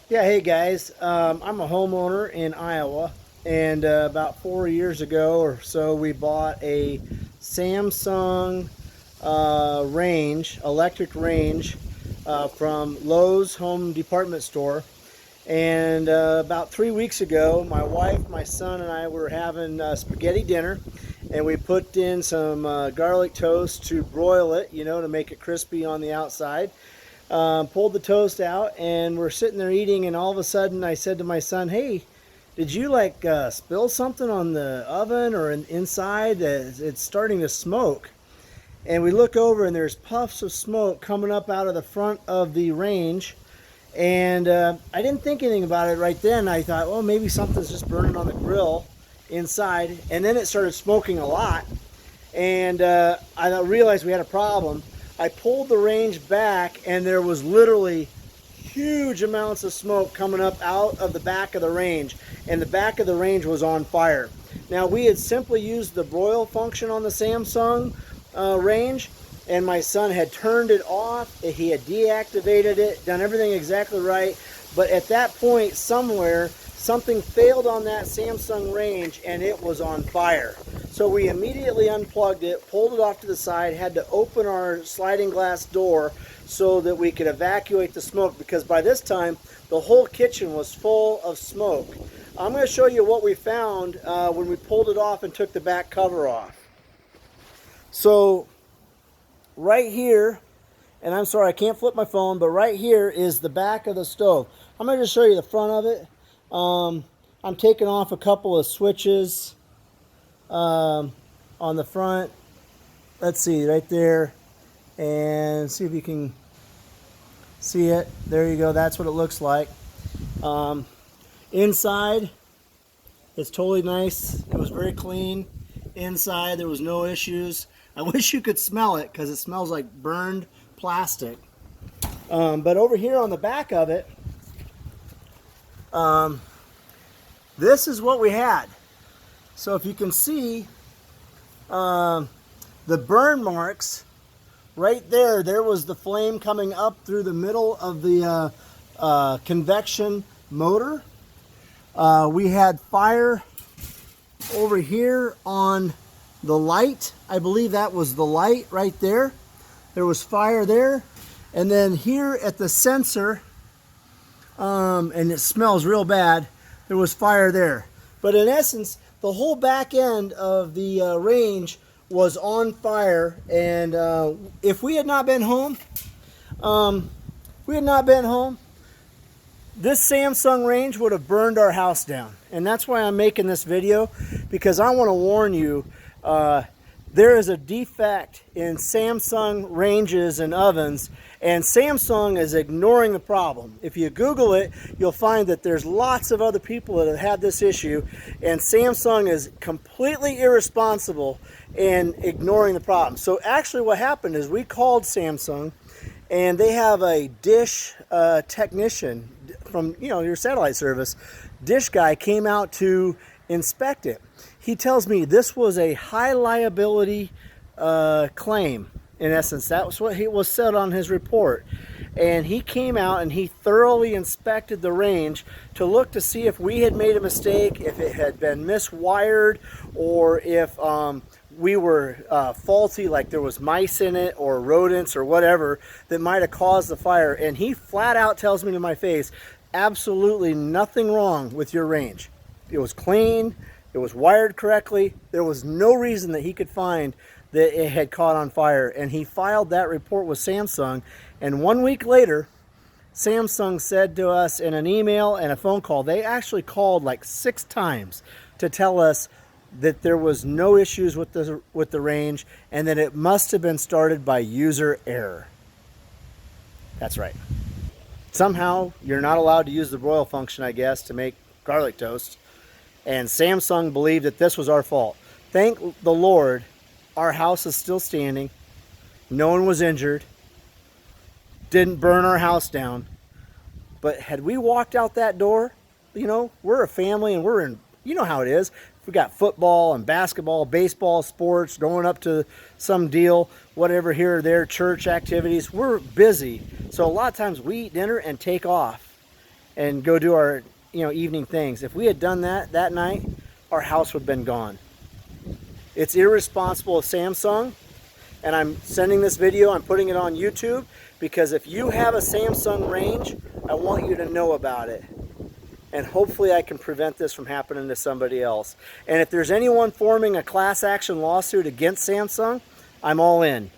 Yeah, hey guys. I'm a homeowner in Iowa, and about 4 years ago or so, we bought a Samsung range, electric range, from Lowe's Home Department Store. And about 3 weeks ago, my wife, my son, and I were having spaghetti dinner, and we put in some garlic toast to broil it, to make it crispy on the outside. Pulled the toast out, and we're sitting there eating, and all of a sudden I said to my son, "Hey, did you spill something on the oven or inside? It's starting to smoke." And we look over, and there's puffs of smoke coming up out of the front of the range. And I didn't think anything about it right then. I thought, well, maybe something's just burning on the grill inside. And then it started smoking a lot, and I realized we had a problem. I pulled the range back, and there was literally huge amounts of smoke coming up out of the back of the range, and the back of the range was on fire. Now, we had simply used the broil function on the Samsung range, and my son had turned it off. He had deactivated it, done everything exactly right, but at that point somewhere something failed on that Samsung range, and it was on fire. So we immediately unplugged it, pulled it off to the side, had to open our sliding glass door so that we could evacuate the smoke, because by this time the whole kitchen was full of smoke. I'm going to show you what we found when we pulled it off and took the back cover off. So right here, and I'm sorry I can't flip my phone, but right here is the back of the stove. I'm going to just show you the front of it. I'm taking off a couple of switches on the front. Let's see, right there, and see if you can see it. There you go, that's what it looks like. Inside, it's totally nice. It was very clean. Inside, there was no issues. I wish you could smell it, because it smells like burned plastic. But over here on the back of it, this is what we had. So if you can see the burn marks right there, there was the flame coming up through the middle of the convection motor. We had fire over here on the light. I believe that was the light right there. There was fire there. And then here at the sensor, and it smells real bad, there was fire there. But in essence, the whole back end of the range was on fire. And if we had not been home, this Samsung range would have burned our house down. And that's why I'm making this video, because I want to warn you, there is a defect in Samsung ranges and ovens, and Samsung is ignoring the problem. If you Google it, you'll find that there's lots of other people that have had this issue, and Samsung is completely irresponsible in ignoring the problem. So actually what happened is we called Samsung, and they have a dish technician from your satellite service. Dish guy came out to inspect it. He tells me this was a high liability claim. In essence, that was what was said on his report. And he came out and he thoroughly inspected the range to look to see if we had made a mistake, if it had been miswired, or if we were faulty, like there was mice in it or rodents or whatever that might have caused the fire. And he flat out tells me to my face, absolutely nothing wrong with your range. It was clean. It was wired correctly. There was no reason that he could find that it had caught on fire. And he filed that report with Samsung. And 1 week later, Samsung said to us in an email and a phone call, they actually called like 6 times to tell us that there was no issues with the range, and that it must have been started by user error. That's right. Somehow you're not allowed to use the broil function, I guess, to make garlic toast. And Samsung believed that this was our fault. Thank the Lord, our house is still standing. No one was injured. Didn't burn our house down. But had we walked out that door, we're a family, and we're in, how it is. We got football and basketball, baseball, sports, going up to some deal, whatever here or there, church activities. We're busy. So a lot of times we eat dinner and take off. and go do our evening things. If we had done that that night, our house would have been gone. It's irresponsible of Samsung, and I'm sending this video, I'm putting it on YouTube, because if you have a Samsung range, I want you to know about it. And hopefully I can prevent this from happening to somebody else. And if there's anyone forming a class action lawsuit against Samsung, I'm all in.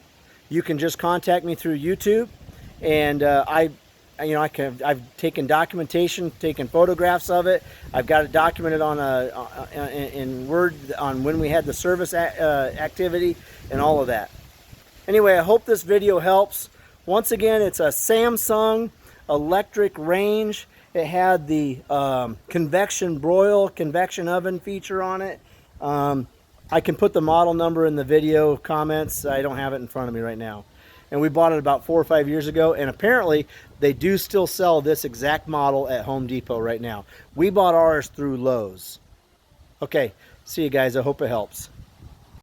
You can just contact me through YouTube, and I've taken documentation, taken photographs of it. I've got it documented on in Word on when we had the service activity and all of that. Anyway, I hope this video helps. Once again, it's a Samsung electric range. It had the convection oven feature on it. I can put the model number in the video comments. I don't have it in front of me right now. And we bought it about 4 or 5 years ago, and apparently they do still sell this exact model at Home Depot right now. We bought ours through Lowe's. Okay, see you guys. I hope it helps.